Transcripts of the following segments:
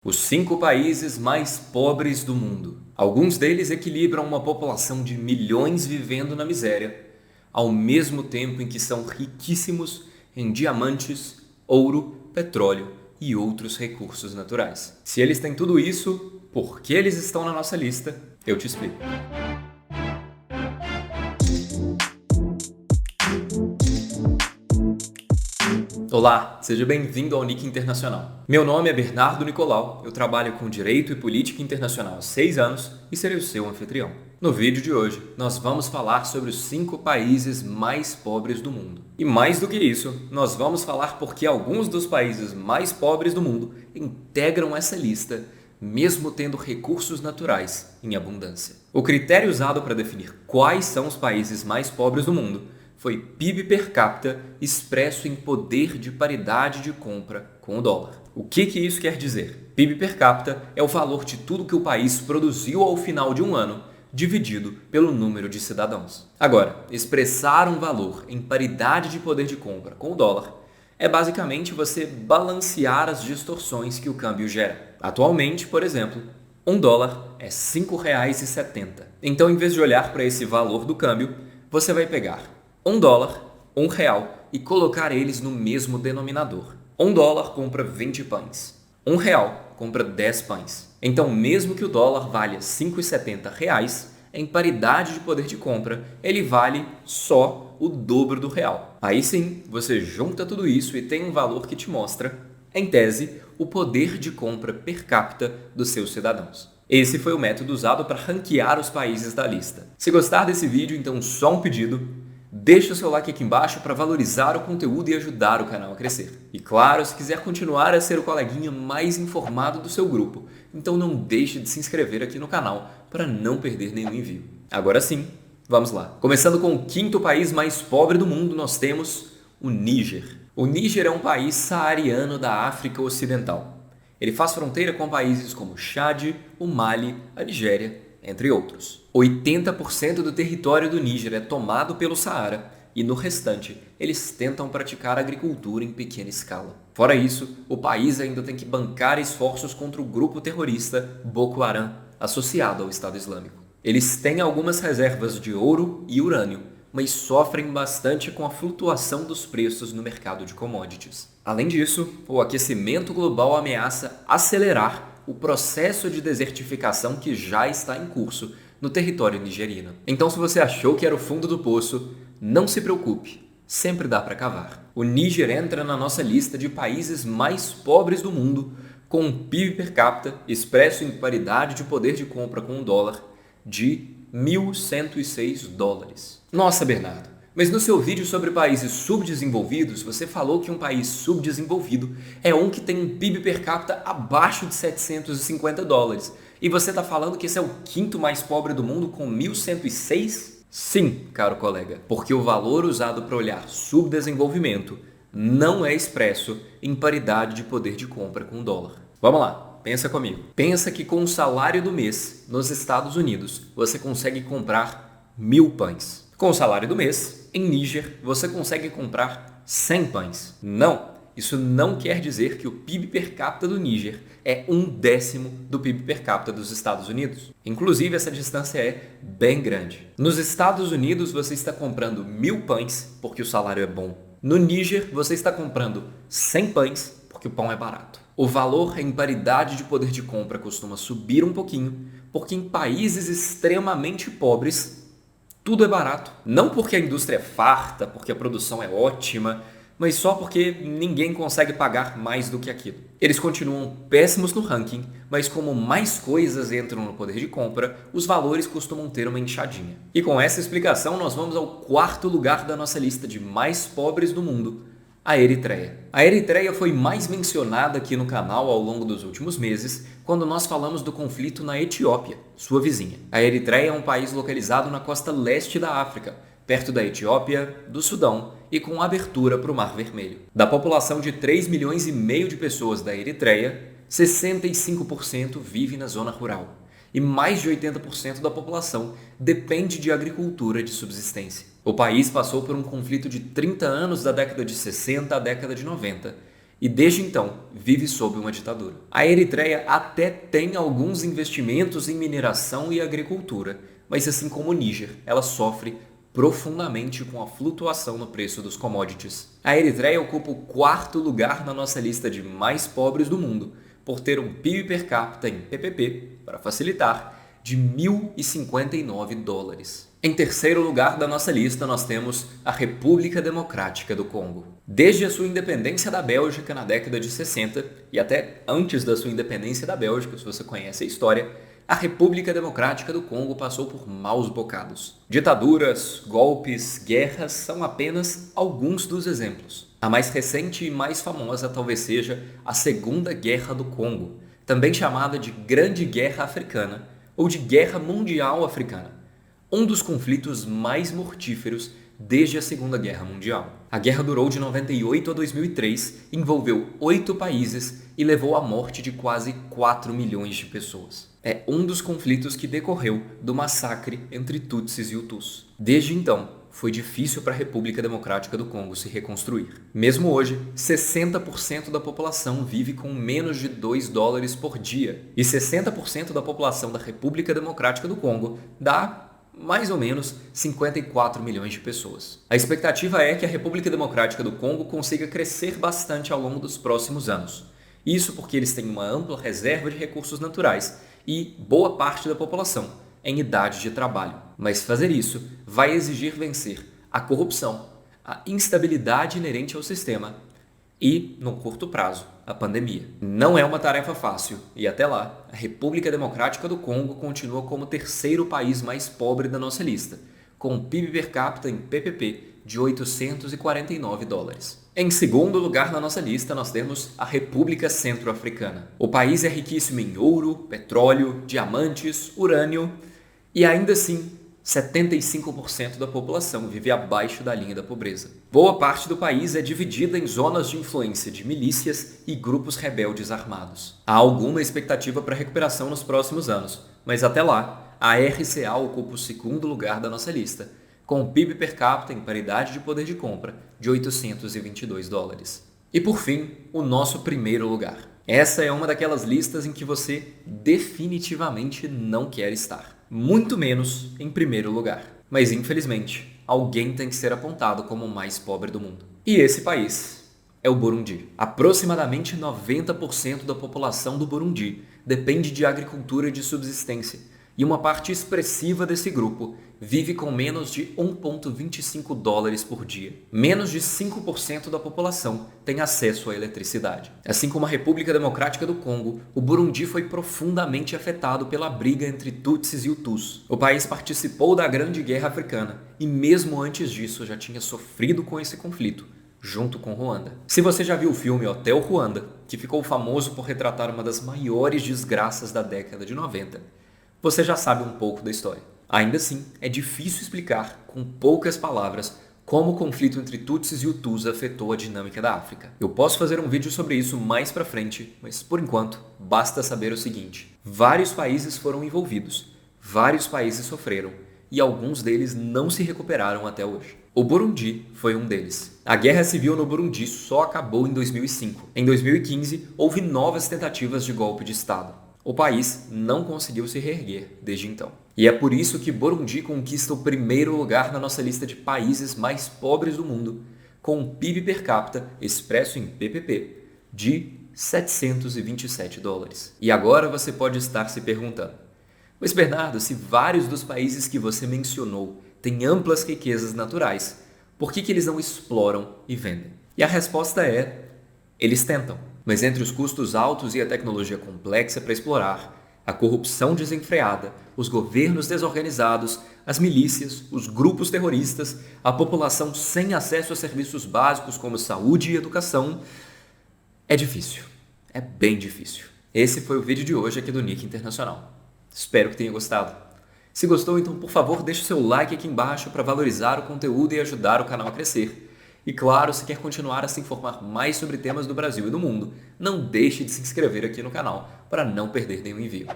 Os 5 países mais pobres do mundo. Alguns deles equilibram uma população de milhões vivendo na miséria, ao mesmo tempo em que são riquíssimos em diamantes, ouro, petróleo e outros recursos naturais. Se eles têm tudo isso, por que eles estão na nossa lista? Eu te explico. Olá, seja bem-vindo ao Nick Internacional. Meu nome é Bernardo Nicolau, eu trabalho com Direito e Política Internacional há 6 anos e serei o seu anfitrião. No vídeo de hoje, nós vamos falar sobre os 5 países mais pobres do mundo. E mais do que isso, nós vamos falar porque alguns dos países mais pobres do mundo integram essa lista, mesmo tendo recursos naturais em abundância. O critério usado para definir quais são os países mais pobres do mundo foi PIB per capita expresso em poder de paridade de compra com o dólar. O que isso quer dizer? PIB per capita é o valor de tudo que o país produziu ao final de um ano, dividido pelo número de cidadãos. Agora, expressar um valor em paridade de poder de compra com o dólar é basicamente você balancear as distorções que o câmbio gera. Atualmente, por exemplo, um dólar é R$ 5,70. Então, em vez de olhar para esse valor do câmbio, você vai pegar $1, R$ 1 e colocar eles no mesmo denominador. $1 compra 20 pães. R$ 1 compra 10 pães. Então, mesmo que o dólar valha R$ 5,70, em paridade de poder de compra, ele vale só o dobro do real. Aí sim, você junta tudo isso e tem um valor que te mostra, em tese, o poder de compra per capita dos seus cidadãos. Esse foi o método usado para ranquear os países da lista. Se gostar desse vídeo, então só um pedido. Deixe o seu like aqui embaixo para valorizar o conteúdo e ajudar o canal a crescer. E claro, se quiser continuar a ser o coleguinha mais informado do seu grupo, então não deixe de se inscrever aqui no canal para não perder nenhum envio. Agora sim, vamos lá. Começando com o 5º país mais pobre do mundo, nós temos o Níger. O Níger é um país saariano da África Ocidental. Ele faz fronteira com países como Chad, o Mali, a Nigéria, entre outros. 80% do território do Níger é tomado pelo Saara e no restante eles tentam praticar agricultura em pequena escala. Fora isso, o país ainda tem que bancar esforços contra o grupo terrorista Boko Haram, associado ao Estado Islâmico. Eles têm algumas reservas de ouro e urânio, mas sofrem bastante com a flutuação dos preços no mercado de commodities. Além disso, o aquecimento global ameaça acelerar o processo de desertificação que já está em curso no território nigeriano. Então, se você achou que era o fundo do poço, não se preocupe, sempre dá para cavar. O Níger entra na nossa lista de países mais pobres do mundo, com um PIB per capita expresso em paridade de poder de compra com o dólar de $1.106. Nossa, Bernardo, mas no seu vídeo sobre países subdesenvolvidos, você falou que um país subdesenvolvido é um que tem um PIB per capita abaixo de $750. E você está falando que esse é o 5º mais pobre do mundo com 1.106? Sim, caro colega, porque o valor usado para olhar subdesenvolvimento não é expresso em paridade de poder de compra com o dólar. Vamos lá, pensa comigo. Pensa que com o salário do mês nos Estados Unidos você consegue comprar 1.000 pães. Com o salário do mês, em Níger, você consegue comprar 100 pães. Não, isso não quer dizer que o PIB per capita do Níger é 1/10 do PIB per capita dos Estados Unidos. Inclusive, essa distância é bem grande. Nos Estados Unidos, você está comprando 1.000 pães porque o salário é bom. No Níger, você está comprando 100 pães porque o pão é barato. O valor em paridade de poder de compra costuma subir um pouquinho porque em países extremamente pobres tudo é barato. Não porque a indústria é farta, porque a produção é ótima, mas só porque ninguém consegue pagar mais do que aquilo. Eles continuam péssimos no ranking, mas como mais coisas entram no poder de compra, os valores costumam ter uma inchadinha. E com essa explicação, nós vamos ao 4º lugar da nossa lista de mais pobres do mundo, a Eritreia. A Eritreia foi mais mencionada aqui no canal ao longo dos últimos meses, quando nós falamos do conflito na Etiópia, sua vizinha. A Eritreia é um país localizado na costa leste da África, perto da Etiópia, do Sudão e com abertura para o Mar Vermelho. Da população de 3,5 milhões de pessoas da Eritreia, 65% vive na zona rural e mais de 80% da população depende de agricultura de subsistência. O país passou por um conflito de 30 anos da década de 60 à década de 90 e desde então vive sob uma ditadura. A Eritreia até tem alguns investimentos em mineração e agricultura, mas assim como o Níger, ela sofre profundamente com a flutuação no preço dos commodities. A Eritreia ocupa o quarto lugar na nossa lista de mais pobres do mundo, por ter um PIB per capita em PPP, para facilitar, de 1.059 dólares. Em terceiro lugar da nossa lista, nós temos a República Democrática do Congo. Desde a sua independência da Bélgica na década de 60, e até antes da sua independência da Bélgica, se você conhece a história, a República Democrática do Congo passou por maus bocados. Ditaduras, golpes, guerras são apenas alguns dos exemplos. A mais recente e mais famosa talvez seja a Segunda Guerra do Congo, também chamada de Grande Guerra Africana ou de Guerra Mundial Africana, um dos conflitos mais mortíferos desde a Segunda Guerra Mundial. A guerra durou de 98 a 2003, envolveu 8 países e levou à morte de quase 4 milhões de pessoas. É um dos conflitos que decorreu do massacre entre Tutsis e Hutus. Desde então, foi difícil para a República Democrática do Congo se reconstruir. Mesmo hoje, 60% da população vive com menos de 2 dólares por dia. E 60% da população da República Democrática do Congo dá mais ou menos 54 milhões de pessoas. A expectativa é que a República Democrática do Congo consiga crescer bastante ao longo dos próximos anos. Isso porque eles têm uma ampla reserva de recursos naturais e boa parte da população em idade de trabalho. Mas fazer isso vai exigir vencer a corrupção, a instabilidade inerente ao sistema e, no curto prazo, a pandemia. Não é uma tarefa fácil e, até lá, a República Democrática do Congo continua como o terceiro país mais pobre da nossa lista, com um PIB per capita em PPP de 849 dólares. Em segundo lugar na nossa lista, nós temos a República Centro-Africana. O país é riquíssimo em ouro, petróleo, diamantes, urânio e, ainda assim, 75% da população vive abaixo da linha da pobreza. Boa parte do país é dividida em zonas de influência de milícias e grupos rebeldes armados. Há alguma expectativa para recuperação nos próximos anos, mas até lá, a RCA ocupa o segundo lugar da nossa lista, com o PIB per capita em paridade de poder de compra de 822 dólares. E por fim, o nosso primeiro lugar. Essa é uma daquelas listas em que você definitivamente não quer estar. Muito menos em primeiro lugar. Mas infelizmente, alguém tem que ser apontado como o mais pobre do mundo. E esse país é o Burundi. Aproximadamente 90% da população do Burundi depende de agricultura de subsistência. E uma parte expressiva desse grupo vive com menos de 1,25 dólares por dia. Menos de 5% da população tem acesso à eletricidade. Assim como a República Democrática do Congo, o Burundi foi profundamente afetado pela briga entre Tutsis e Hutus. O país participou da Grande Guerra Africana e mesmo antes disso já tinha sofrido com esse conflito, junto com Ruanda. Se você já viu o filme Hotel Ruanda, que ficou famoso por retratar uma das maiores desgraças da década de 90, você já sabe um pouco da história. Ainda assim, é difícil explicar, com poucas palavras, como o conflito entre Tutsis e Hutus afetou a dinâmica da África. Eu posso fazer um vídeo sobre isso mais pra frente, mas por enquanto, basta saber o seguinte: vários países foram envolvidos, vários países sofreram, e alguns deles não se recuperaram até hoje. O Burundi foi um deles. A guerra civil no Burundi só acabou em 2005. Em 2015, houve novas tentativas de golpe de Estado. O país não conseguiu se reerguer desde então. E é por isso que Burundi conquista o primeiro lugar na nossa lista de países mais pobres do mundo, com um PIB per capita expresso em PPP de 727 dólares. E agora você pode estar se perguntando: mas Bernardo, se vários dos países que você mencionou têm amplas riquezas naturais, por que eles não exploram e vendem? E a resposta é: eles tentam. Mas entre os custos altos e a tecnologia complexa para explorar, a corrupção desenfreada, os governos desorganizados, as milícias, os grupos terroristas, a população sem acesso a serviços básicos como saúde e educação, é difícil. É bem difícil. Esse foi o vídeo de hoje aqui do Nick Internacional. Espero que tenha gostado. Se gostou, então por favor deixe seu like aqui embaixo para valorizar o conteúdo e ajudar o canal a crescer. E claro, se quer continuar a se informar mais sobre temas do Brasil e do mundo, não deixe de se inscrever aqui no canal para não perder nenhum envio.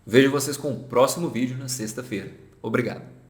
Vejo vocês com o próximo vídeo na sexta-feira. Obrigado!